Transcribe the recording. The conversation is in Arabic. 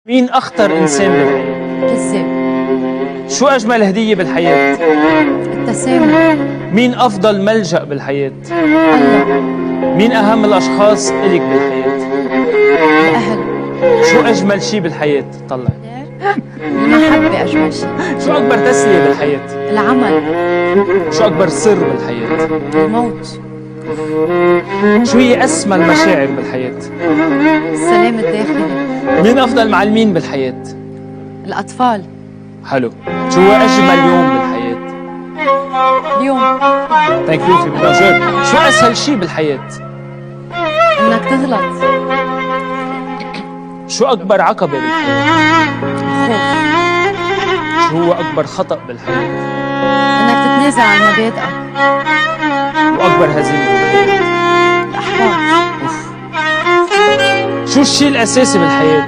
مين أخطر إنسان بالحياة؟ كذاب. شو أجمل هدية بالحياة؟ التسامح. مين أفضل ملجأ بالحياة؟ الله. مين أهم الأشخاص إلك بالحياة؟ الأهل. شو أجمل شي بالحياة؟ طلع. المحبة أجمل شيء. شو أكبر تسلية بالحياة؟ العمل. شو أكبر سر بالحياة؟ الموت. شو هي أسمى المشاعر بالحياة؟ السلام الداخلي. مين أفضل معلمين بالحياة؟ الأطفال. حلو. شو هو أجمل يوم بالحياة؟ اليوم. ثانك يو في بروجير. شو أسهل شي بالحياة؟ إنك تغلط. شو أكبر عقبة بالحياة؟ الخوف. شو هو أكبر خطأ بالحياة؟ إنك تتنازل عن مبادئك. وأكبر هزيمة بالحياة؟ الإحباط. شو الشي الأساسي بالحياة؟